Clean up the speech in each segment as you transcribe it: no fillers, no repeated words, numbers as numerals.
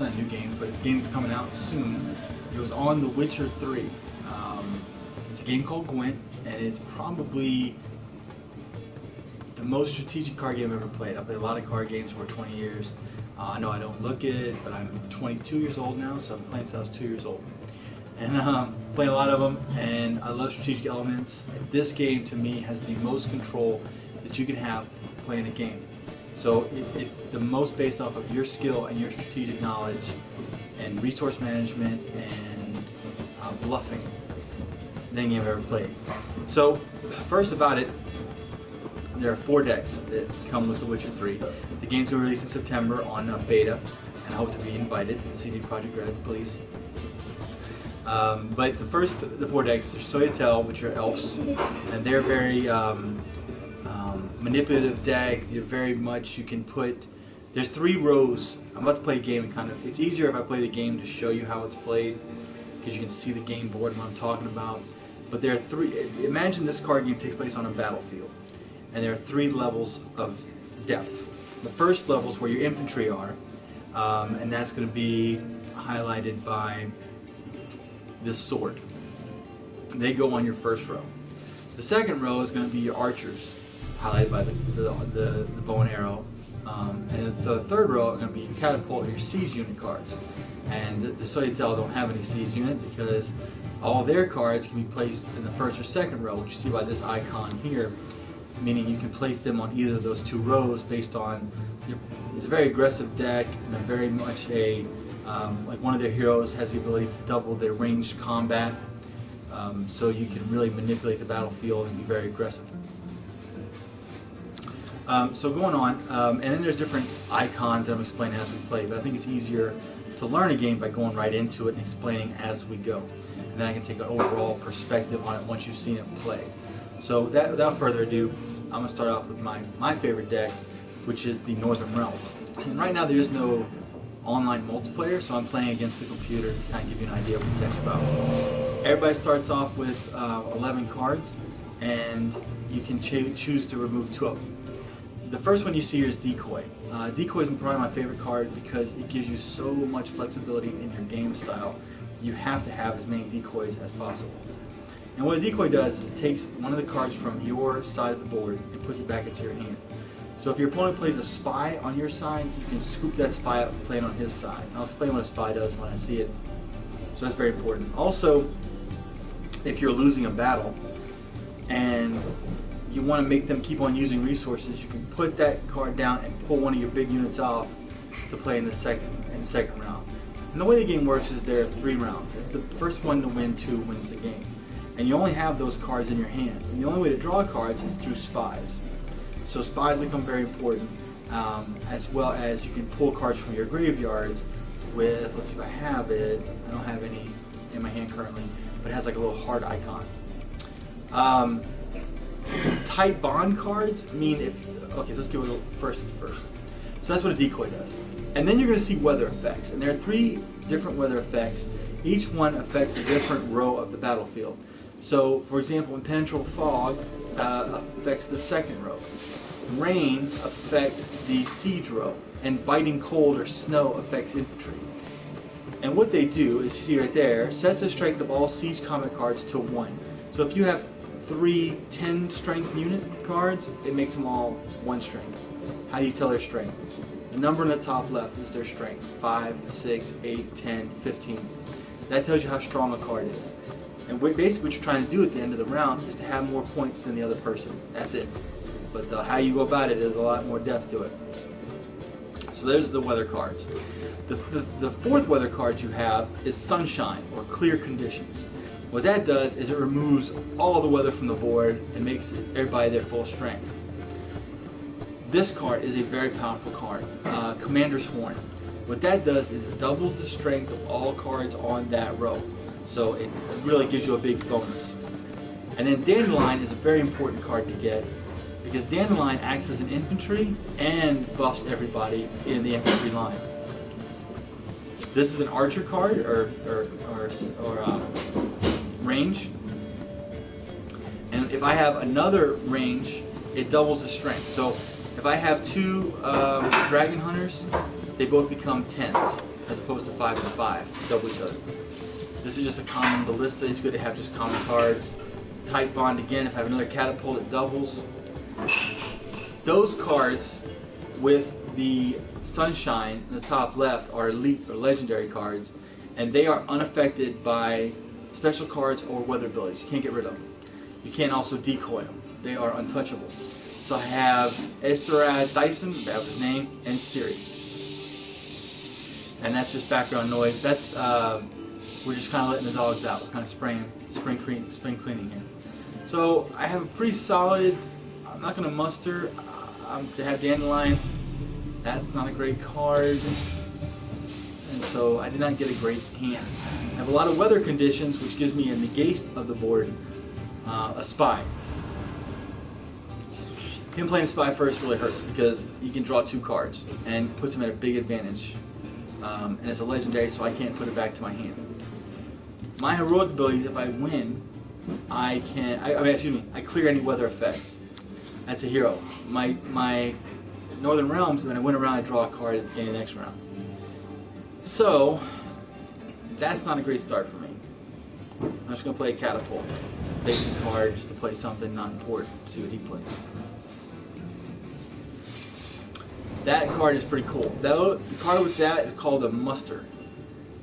not a new game, but it's a game that's coming out soon. It was on The Witcher 3. It's a game called Gwent, and it's probably the most strategic card game I've ever played. I've played a lot of card games for 20 years. I know I don't look it, but I'm 22 years old now, so I've been playing since I was 2 years old. And playing a lot of them, and I love strategic elements. And this game, to me, has the most control that you can have playing a game. So it's the most based off of your skill and your strategic knowledge and resource management and bluffing than any game I've ever played. So first about it, there are 4 decks that come with The Witcher 3. The game's going to release in September on beta, and I hope to be invited. CD Projekt Red, please. But the 4 decks, there's Soyatel, which are elves, and they're very manipulative deck. You're very much, you can put, there's 3 rows. I'm about to play a game, and it's easier if I play the game to show you how it's played, because you can see the game board and what I'm talking about. But there are 3, imagine this card game takes place on a battlefield, and there are 3 levels of depth. The first level is where your infantry are, and that's going to be highlighted by this sword. They go on your first row. The second row is going to be your archers, highlighted by the bow and arrow. And the third row are going to be your catapult or your siege unit cards. And the Soyatel don't have any siege unit because all their cards can be placed in the first or second row, which you see by this icon here, meaning you can place them on either of those 2 rows based on it's a very aggressive deck, and very much a like one of their heroes has the ability to double their ranged combat, so you can really manipulate the battlefield and be very aggressive. So going on, and then there's different icons that I'm explaining as we play, but I think it's easier to learn a game by going right into it and explaining as we go. And then I can take an overall perspective on it once you've seen it play. So without further ado, I'm going to start off with my favorite deck, which is the Northern Realms. And right now there is no online multiplayer, so I'm playing against the computer to kind of give you an idea of what the deck's about. Everybody starts off with 11 cards, and you can choose to remove 2 of them. The first one you see here is Decoy. Decoy is probably my favorite card because it gives you so much flexibility in your game style. You have to have as many decoys as possible. And what a decoy does is it takes one of the cards from your side of the board and puts it back into your hand. So if your opponent plays a spy on your side, you can scoop that spy up and play it on his side. I'll explain what a spy does when I see it. So that's very important. Also, if you're losing a battle and you want to make them keep on using resources, you can put that card down and pull one of your big units off to play in the second round. And the way the game works is there are 3 rounds. It's the first one to win 2 wins the game. And you only have those cards in your hand. And the only way to draw cards is through spies. So spies become very important, as well as you can pull cards from your graveyards with, let's see if I have it, I don't have any in my hand currently, but it has like a little heart icon. Tight bond cards mean okay, so let's go first. So that's what a decoy does. And then you're going to see weather effects, and there are 3 different weather effects. Each one affects a different row of the battlefield. So, for example, impenetrable fog affects the second row. Rain affects the siege row, and biting cold or snow affects infantry. And what they do, as you see right there, sets the strength of all siege combat cards to 1. So if you have 3 10 strength unit cards, it makes them all 1 strength. How do you tell their strength? The number in the top left is their strength. 5, 6, 8, 10, 15. That tells you how strong a card is. And basically what you're trying to do at the end of the round is to have more points than the other person. That's it. But how you go about it is a lot more depth to it. So there's the weather cards. The 4th weather card you have is Sunshine, or Clear Conditions. What that does is it removes all the weather from the board and makes everybody their full strength. This card is a very powerful card, Commander's Horn. What that does is it doubles the strength of all cards on that row. So it really gives you a big bonus. And then Dandelion is a very important card to get because Dandelion acts as an infantry and buffs everybody in the infantry line. This is an archer card or range. And if I have another range, it doubles the strength. So if I have 2 dragon hunters, they both become 10s. as opposed to 5 and 5, double each other. This is just a common ballista. It's good to have just common cards. Tight bond again. If I have another catapult, it doubles. Those cards with the sunshine in the top left are elite or legendary cards, and they are unaffected by special cards or weather abilities. You can't get rid of them. You can't also decoy them. They are untouchable. So I have Esterad Dyson, that was his name, and Siri. And that's just background noise. That's we're just kind of letting the dogs out. We're kind of spring cleaning here. So I have a pretty solid. I'm not going to muster. To have Dandelion. That's not a great card. And so I did not get a great hand. I have a lot of weather conditions, which gives me a negate of the board. A spy. Him playing spy first really hurts because he can draw 2 cards and puts him at a big advantage. And it's a legendary, so I can't put it back to my hand. My heroic ability, if I win, I clear any weather effects. That's a hero. My Northern Realms, when I win a round, I draw a card at the beginning of the next round. So that's not a great start for me. I'm just going to play a catapult. Basic card just to play something not important. See what he plays. That card is pretty cool. The card with that is called a muster.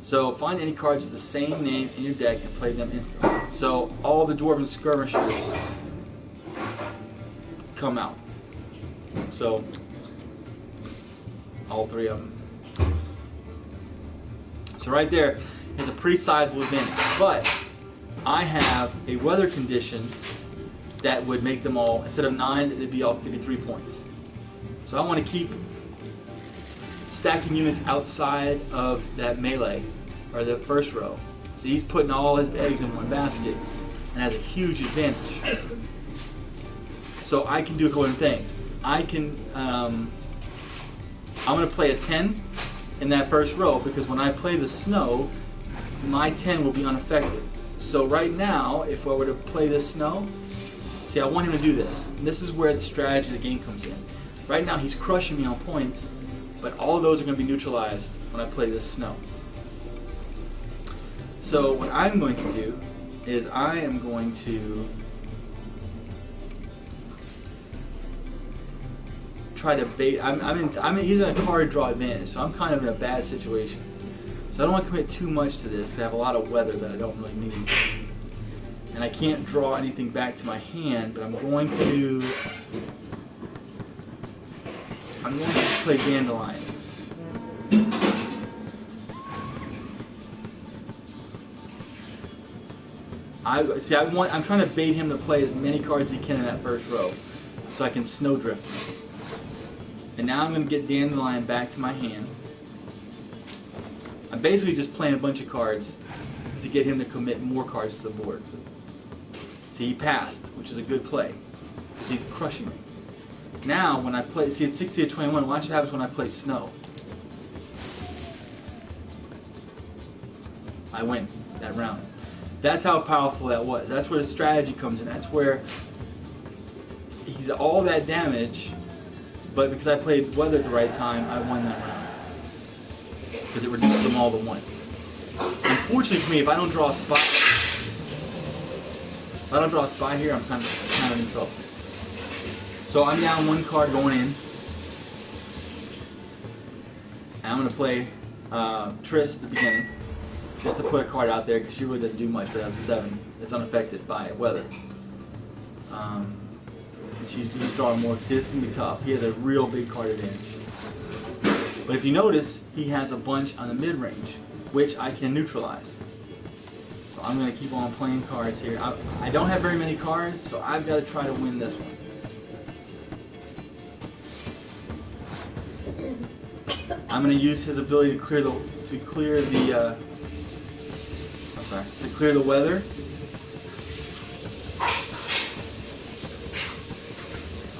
So find any cards with the same name in your deck and play them instantly. So all the Dwarven Skirmishers come out. So all 3 of them. So right there is a pretty sizable advantage. But I have a weather condition that would make them all, instead of 9, it'd be 3 points. So I want to keep stacking units outside of that melee, or the first row. So he's putting all his eggs in one basket and has a huge advantage. So I can do a couple of things. I can, I'm going to play a 10 in that first row because when I play the snow, my 10 will be unaffected. So right now, if I were to play this snow, see, I want him to do this. And this is where the strategy of the game comes in. Right now, he's crushing me on points, but all of those are going to be neutralized when I play this snow. So what I'm going to do is I am going to try to bait. He's in a card draw advantage, so I'm kind of in a bad situation. So I don't want to commit too much to this because I have a lot of weather that I don't really need. And I can't draw anything back to my hand, but I'm going to play Dandelion. I'm trying to bait him to play as many cards as he can in that first row, so I can snowdrift him. And now I'm going to get Dandelion back to my hand. I'm basically just playing a bunch of cards to get him to commit more cards to the board. See, he passed, which is a good play, because he's crushing me. Now, when I play, see, it's 60 to 21. Watch what happens when I play Snow. I win that round. That's how powerful that was. That's where the strategy comes in. That's where he did all that damage, but because I played weather at the right time, I won that round. Because it reduced them all to 1. Unfortunately for me, if I don't draw a spy here, I'm kind of in trouble. So I'm down 1 card going in. And I'm going to play Triss at the beginning, just to put a card out there, because she really doesn't do much, but I have 7. It's unaffected by weather. He's drawing more, because this is going to be tough. He has a real big card advantage. But if you notice, he has a bunch on the mid-range, which I can neutralize. So I'm going to keep on playing cards here. I don't have very many cards, so I've got to try to win this one. I'm going to use his ability to clear the weather.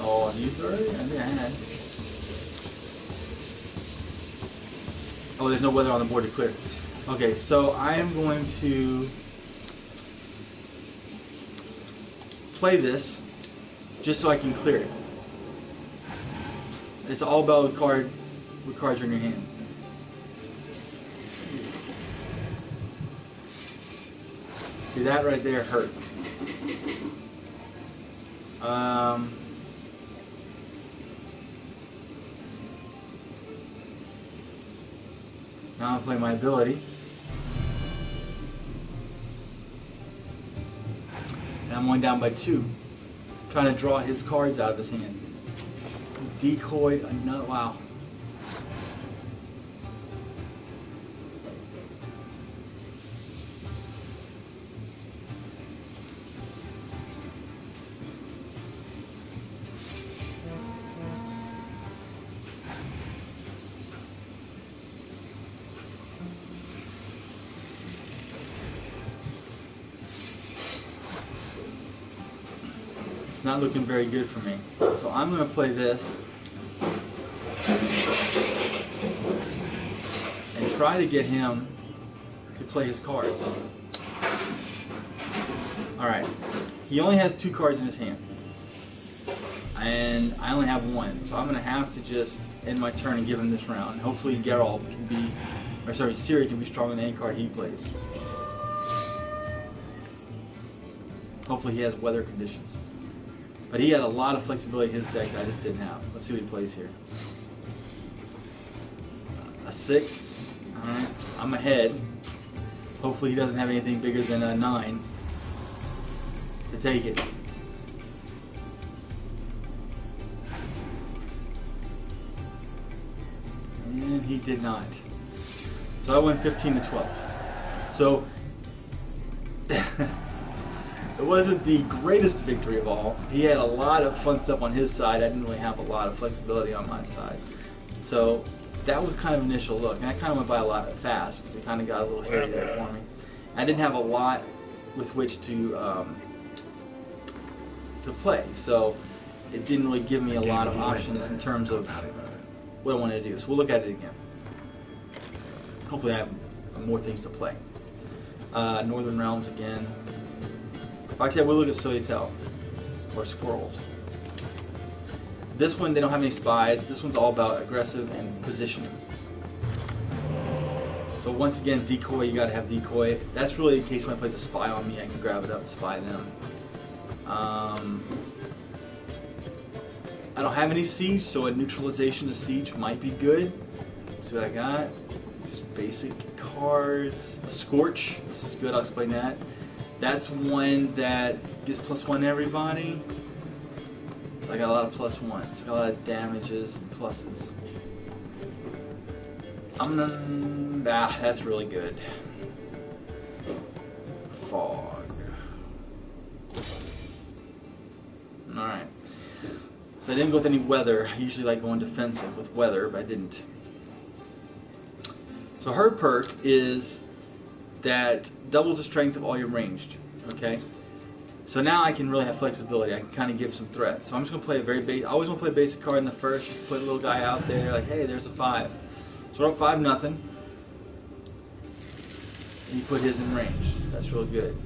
Oh, you already? I think I had. Oh, there's no weather on the board to clear. Okay, so I am going to play this just so I can clear it. It's all about what cards are in your hand. See, that right there hurt. Now I'm playing my ability. And I'm going down by 2. Trying to draw his cards out of his hand. Decoyed another. Wow. It's not looking very good for me. So I'm going to play this and try to get him to play his cards. Alright, he only has 2 cards in his hand, and I only have 1, so I'm going to have to just end my turn and give him this round. Hopefully Geralt can be, or sorry, Ciri can be stronger than any card he plays. Hopefully he has weather conditions. But he had a lot of flexibility in his deck that I just didn't have. Let's see what he plays here. A 6. Alright, I'm ahead. Hopefully he doesn't have anything bigger than a 9 to take it. And he did not. So I went 15 to 12. So it wasn't the greatest victory of all. He had a lot of fun stuff on his side. I didn't really have a lot of flexibility on my side. So that was kind of an initial look. And I kind of went by a lot fast because it kind of got a little hairy there for me. I didn't have a lot with which to play. So it didn't really give me a lot of options in terms of what I wanted to do. So we'll look at it again. Hopefully I have more things to play. Northern Realms again. Actually, I will look at Soleil or Squirrels. This one, they don't have any spies. This one's all about aggressive and positioning. So once again, decoy, you gotta have decoy. That's really in case somebody plays a spy on me, I can grab it up and spy them. I don't have any siege, so a neutralization of siege might be good. Let's see what I got. Just basic cards. A Scorch, this is good, I'll explain that. That's one that gives +1 to everybody. So I got a lot of +1s. I got a lot of damages and pluses. That's really good. Fog. Alright. So I didn't go with any weather. I usually like going defensive with weather, but I didn't. So her perk is that doubles the strength of all your ranged. Okay, so now I can really have flexibility. I can kind of give some threats. So I'm just gonna play a very basic. I always want to play a basic card in the first. Just put a little guy out there, like, hey, there's a 5. So we're up 5-0. And he put his in range. That's real good.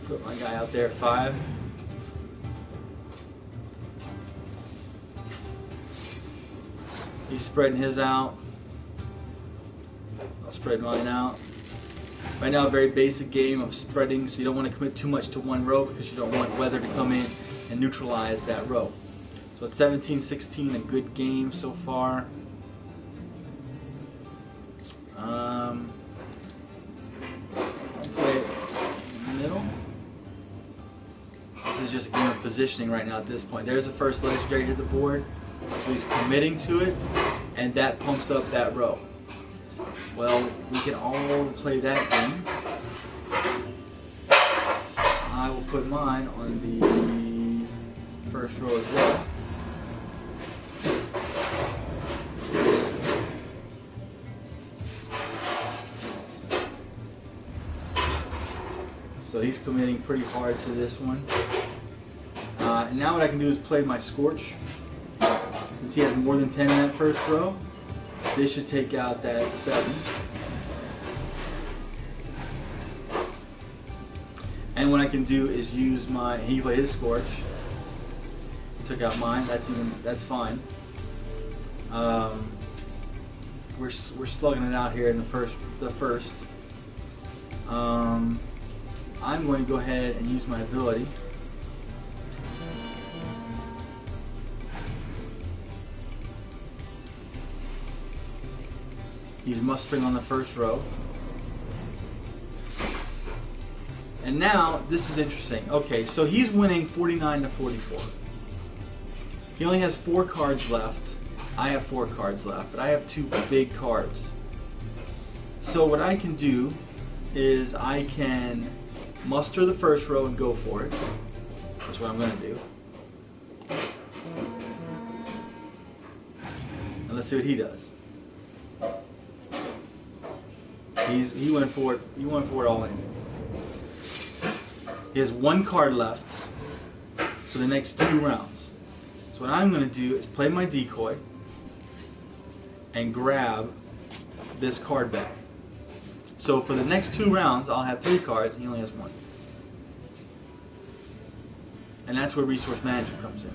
Put my guy out there at 5. He's spreading his out. I'll spread mine out. Right now, a very basic game of spreading, so you don't want to commit too much to one row because you don't want weather to come in and neutralize that row. So it's 17-16, a good game so far. I'll play it in the middle. This is just a game of positioning right now at this point. There's the first legendary hit the board. So he's committing to it, and that pumps up that row. Well, we can all play that game. I will put mine on the first row as well. So he's committing pretty hard to this one. And now what I can do is play my Scorch. Since he has more than 10 in that first row, this should take out that 7. And what I can do is use my, he played his Scorch, took out mine, that's fine. we're slugging it out here in the first. I'm going to go ahead and use my ability. He's mustering on the first row. And now, this is interesting. Okay, so he's winning 49 to 44. He only has 4 cards left. I have 4 cards left, but I have 2 big cards. So what I can do is I can muster the first row and go for it. That's what I'm going to do. And let's see what he does. He went for it. He went for it all in. He has 1 card left for the next 2 rounds. So what I'm going to do is play my decoy and grab this card back. So for the next 2 rounds, I'll have 3 cards, and he only has 1. And that's where resource management comes in.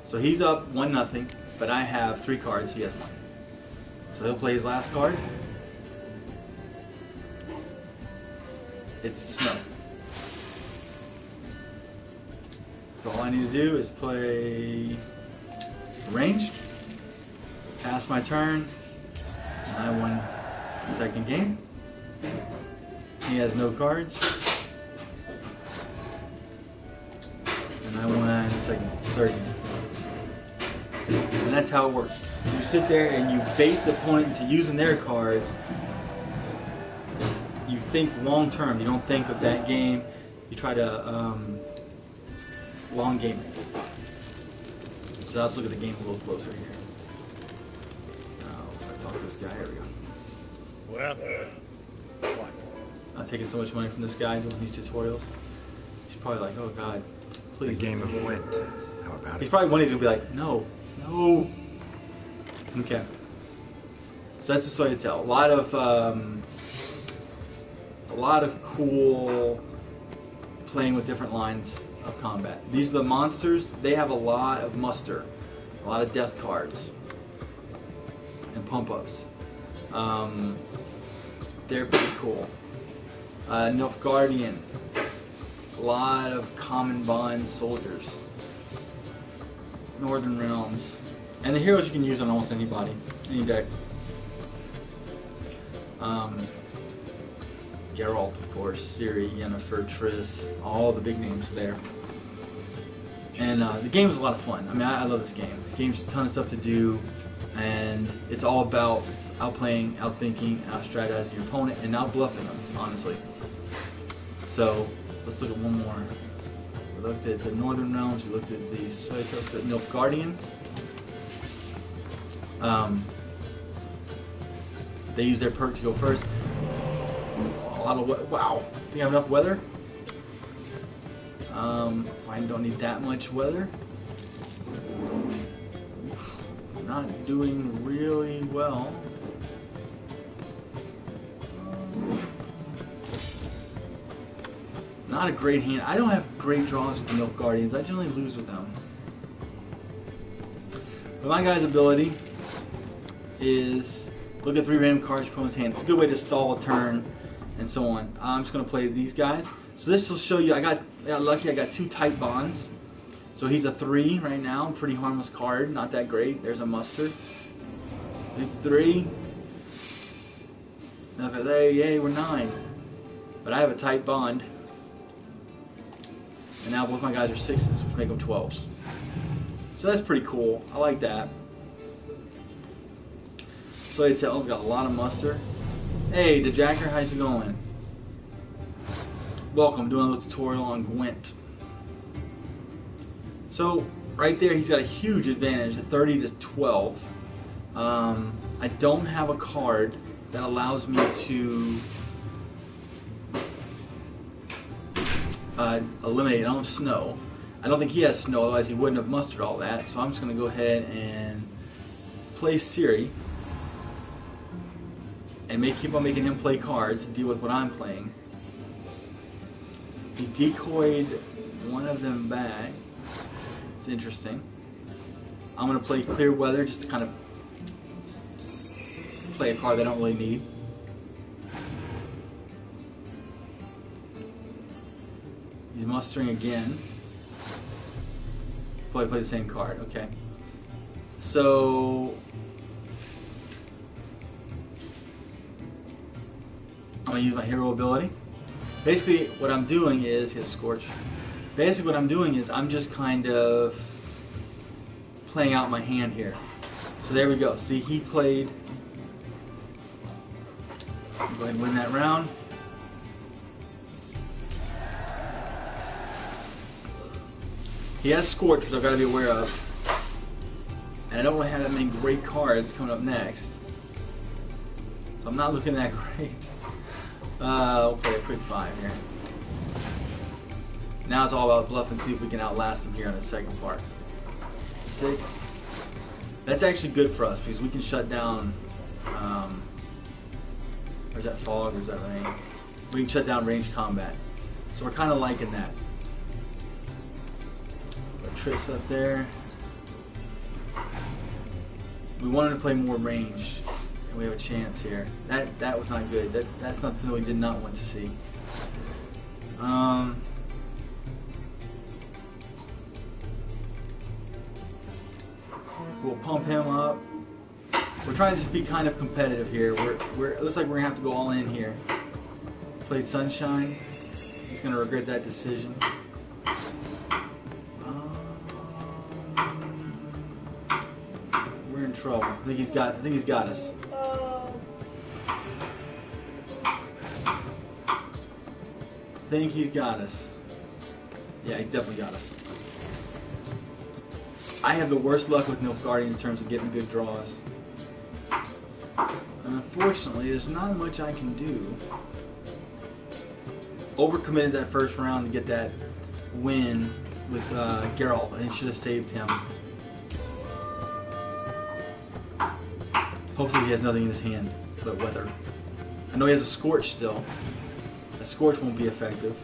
So he's up 1-0, but I have 3 cards, he has 1. So he'll play his last card. It's snow. So all I need to do is play ranged, pass my turn, and I won the second game. He has no cards. And I won the third game. And that's how it works. You sit there and you bait the opponent into using their cards. You think long term. You don't think of that game. You try to long game it. So let's look at the game a little closer here. Now, if I talk to this guy, here we go. Well, what? I'm taking so much money from this guy doing these tutorials. He's probably like, oh God, please. The game of Gwent. How about it? He's probably one of these gonna be like, no. No. Okay. So that's the story to tell. A lot of cool playing with different lines of combat. These are the monsters. They have a lot of muster, a lot of death cards, and pump ups. They're pretty cool. Nilfgaardian. A lot of common bond soldiers. Northern Realms. And the heroes you can use on almost anybody, any deck. Geralt, of course, Ciri, Yennefer, Triss, all the big names there. And the game is a lot of fun. I mean, I love this game. The game's a ton of stuff to do, and it's all about outplaying, outthinking, out-strategizing your opponent, and out-bluffing them, honestly. So, let's look at one more. We looked at the Northern Realms, we looked at the Nilfgaardians. They use their perk to go first. A lot of wow. Think I have enough weather? I don't need that much weather. Not doing really well. Not a great hand. I don't have great draws with the Nilfgaardians. I generally lose with them. But my guy's ability is look at 3 random cards your opponent's hand. It's a good way to stall a turn and so on. I'm just going to play these guys. So this will show you, I got lucky, I got 2 tight bonds. So he's a 3 right now, pretty harmless card, not that great. There's a muster. He's a 3. And I was going to say, yay, we're 9. But I have a tight bond. And now both my guys are 6s, which make them 12s. So that's pretty cool. I like that. So you tell, he's got a lot of muster. Hey, the Jacker, how's it going? Welcome, I'm doing a little tutorial on Gwent. So, right there, he's got a huge advantage at 30 to 12. I don't have a card that allows me to eliminate. I don't have snow. I don't think he has snow, otherwise he wouldn't have mustered all that. So I'm just going to go ahead and play Ciri and keep on making him play cards to deal with what I'm playing. He decoyed one of them back. It's interesting. I'm going to play Clear Weather just to kind of play a card they don't really need. He's mustering again. Probably play the same card. Okay. So I'm going to use my hero ability. Basically, what I'm doing is his Scorch. Basically, what I'm doing is I'm just kind of playing out my hand here. So there we go. See, he played. Go ahead and win that round. He has Scorch, which I've got to be aware of. And I don't really have that many great cards coming up next. So I'm not looking that great. We'll play a quick 5 here. Now it's all about bluff and see if we can outlast him here on the second part. 6. That's actually good for us because we can shut down. Or is that fog or is that rain? We can shut down range combat. So we're kind of liking that. Put Triss up there. We wanted to play more range, and we have a chance here. That was not good. That's not something we did not want to see. We'll pump him up. We're trying to just be kind of competitive here. It looks like we're gonna have to go all in here. Played Sunshine. He's gonna regret that decision. We're in trouble. I think he's got us. I think he's got us. Yeah, he definitely got us. I have the worst luck with Nilfgaardians in terms of getting good draws. And unfortunately, there's not much I can do. Overcommitted that first round to get that win with Geralt. I should have saved him. Hopefully he has nothing in his hand but weather. I know he has a Scorch still. A Scorch won't be effective.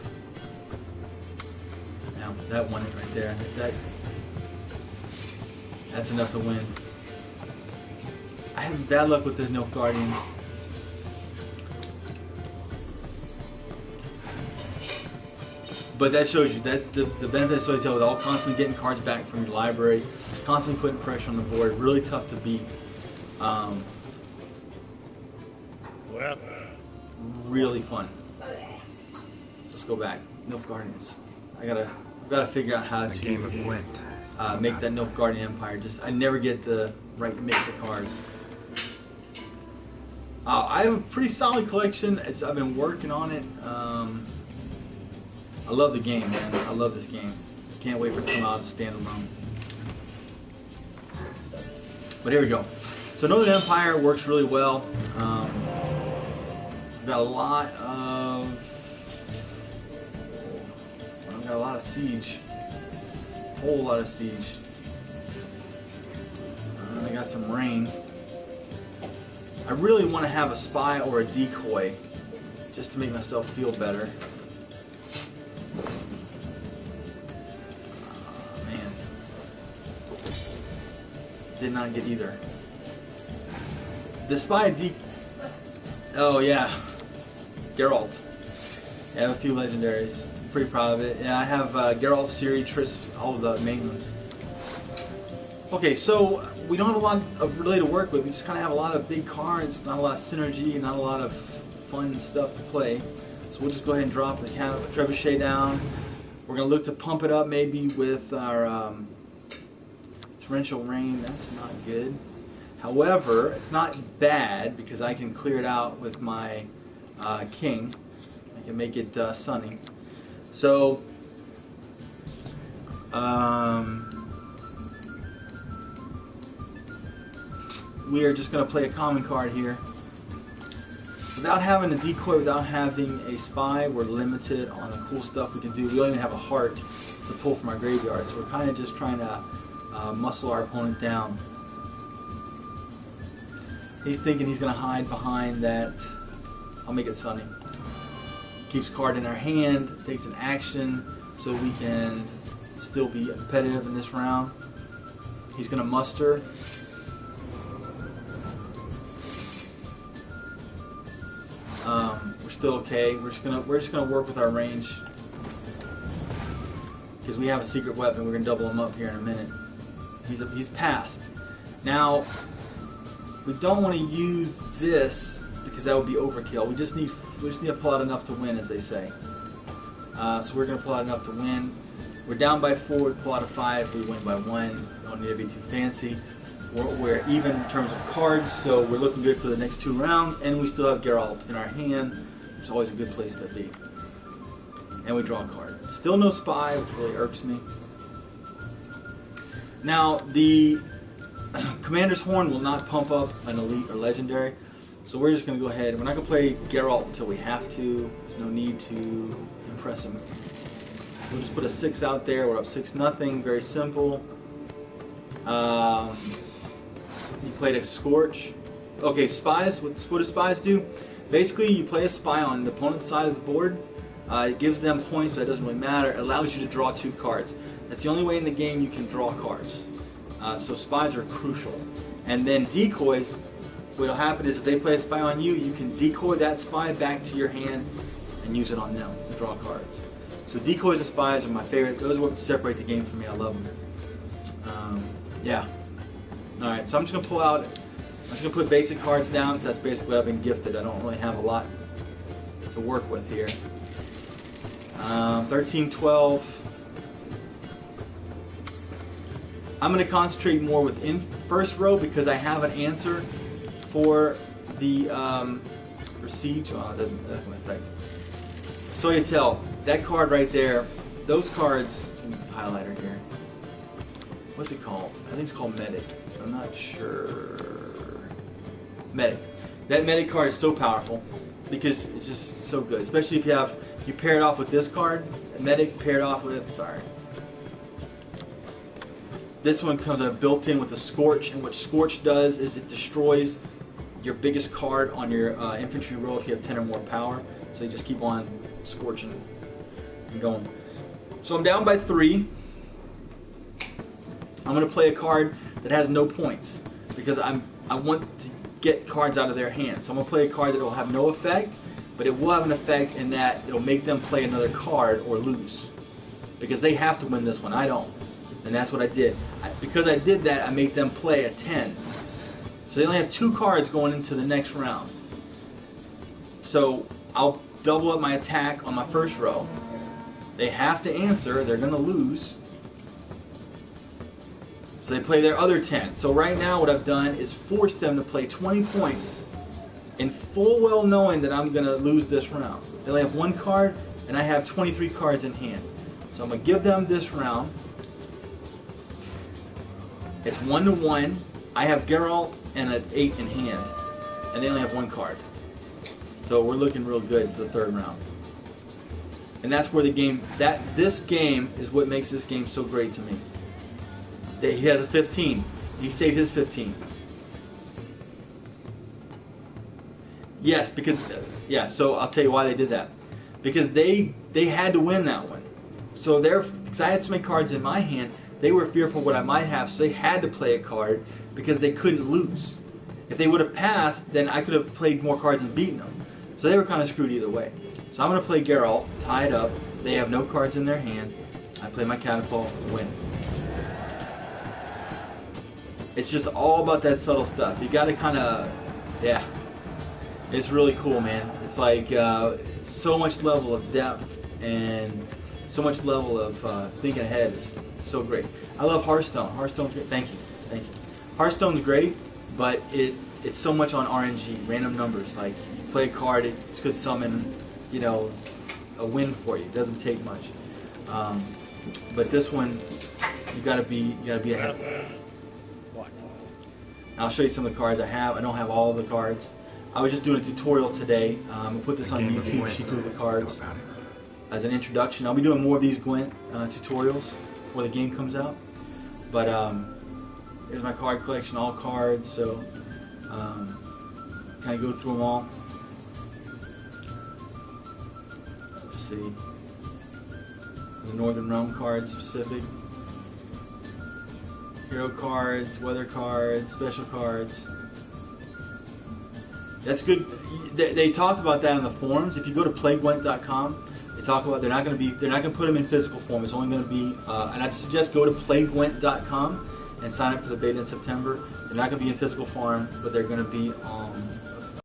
Now, that won it right there. That's enough to win. I have bad luck with the Nilfgaardians. But that shows you that the benefit of Storytell is all constantly getting cards back from your library, constantly putting pressure on the board. Really tough to beat. Well, really fun. Let's go back. Nilfgaardians. I gotta figure out how a game of to Gwent. make that Nilfgaardian Empire. I never get the right mix of cards. I have a pretty solid collection. I've been working on it. I love the game, man. I love this game. Can't wait for it to come out as standalone. But here we go. So Northern Empire works really well. We've got a lot of siege. A whole lot of siege. I got some rain. I really want to have a spy or a decoy just to make myself feel better. Man. Did not get either. The spy oh yeah. Geralt. I have a few legendaries. I'm pretty proud of it. Yeah, I have Geralt, Ciri, Triss, all of the main ones. Okay, so we don't have a lot of really to work with. We just kind of have a lot of big cards, not a lot of synergy, not a lot of fun stuff to play. So we'll just go ahead and drop the Trebuchet down. We're going to look to pump it up maybe with our Torrential Rain. That's not good. However, it's not bad because I can clear it out with my King. I can make it sunny. So, we are just going to play a common card here. Without having a decoy, without having a spy, we're limited on the cool stuff we can do. We don't even have a heart to pull from our graveyard, so we're kind of just trying to muscle our opponent down. He's thinking he's going to hide behind that. I'll make it sunny. Keeps a card in our hand, takes an action. so we can still be competitive in this round. He's going to muster. We're still okay. We're just gonna work with our range because we have a secret weapon. We're gonna double him up here in a minute. He's passed. Now we don't want to use this because that would be overkill. We just need to pull out enough to win, as they say. So we're gonna pull out enough to win. We're down by 4. We pull out a 5. We win by 1. We don't need to be too fancy. We're even in terms of cards, so we're looking good for the next 2 rounds, and we still have Geralt in our hand, which is always a good place to be. And we draw a card. Still no spy, which really irks me. Now, the Commander's Horn will not pump up an Elite or Legendary, so we're just going to go ahead. We're not going to play Geralt until we have to. There's no need to impress him. We'll just put a 6 out there. We're up 6-0. Very simple. You played a Scorch. Okay, spies. What do spies do? Basically, you play a spy on the opponent's side of the board. It gives them points, but it doesn't really matter. It allows you to draw 2 cards. That's the only way in the game you can draw cards. So spies are crucial. And then decoys. What will happen is if they play a spy on you, you can decoy that spy back to your hand and use it on them to draw cards. So decoys and spies are my favorite. Those are what separate the game from me. I love them. Yeah. Alright, so I'm just going to pull out, I'm just going to put basic cards down because that's basically what I've been gifted. I don't really have a lot to work with here. 13, 12. I'm going to concentrate more within first row because I have an answer for the for siege. Oh, that doesn't affect. So you tell, that card right there, those cards, it's a highlighter here. What's it called? I think it's called Medic. I'm not sure. Medic. That Medic card is so powerful because it's just so good. Especially if you pair it off with this card. Medic paired off with, sorry. This one comes out built in with a Scorch, and what Scorch does is it destroys your biggest card on your infantry row if you have 10 or more power. So you just keep on scorching and going. So I'm down by 3. I'm going to play a card that has no points because I want to get cards out of their hands. So I'm going to play a card that will have no effect, but it will have an effect in that it'll make them play another card or lose. Because they have to win this one, I don't. And that's what I did. Because I did that, I made them play a 10. So they only have 2 cards going into the next round. So I'll double up my attack on my first row. They have to answer, they're going to lose. So they play their other 10. So right now what I've done is force them to play 20 points in full well knowing that I'm going to lose this round. They only have 1 card and I have 23 cards in hand. So I'm going to give them this round. It's 1-1. I have Geralt and an 8 in hand. And they only have 1 card. So we're looking real good for the 3rd round. And that's where the game, this game is what makes this game so great to me. He has a 15. He saved his 15. Yes, because so I'll tell you why they did that. Because they had to win that one. So because I had so many cards in my hand, they were fearful what I might have, so they had to play a card because they couldn't lose. If they would have passed, then I could have played more cards and beaten them. So they were kind of screwed either way. So I'm going to play Geralt, tie it up. They have no cards in their hand. I play my catapult, win. It's just all about that subtle stuff. You got to kind of, yeah. It's really cool, man. It's like so much level of depth and so much level of thinking ahead. It's so great. I love Hearthstone. Hearthstone's great. Thank you. Hearthstone's great, but it's so much on RNG, random numbers. Like you play a card, it could summon, a win for you. It doesn't take much. But this one, you gotta be ahead. I'll show you some of the cards I have. I don't have all of the cards. I was just doing a tutorial today. I'll put this on YouTube, Shifu the cards, as an introduction. I'll be doing more of these Gwent tutorials before the game comes out. But here's my card collection, all cards. So kind of go through them all. Let's see. The Northern Realm cards specific. Hero cards, weather cards, special cards. That's good. They talked about that in the forums. If you go to playgwent.com, they talk about they're not going to put them in physical form. It's only going to be, and I'd suggest go to playgwent.com and sign up for the beta in September. They're not going to be in physical form, but they're going to be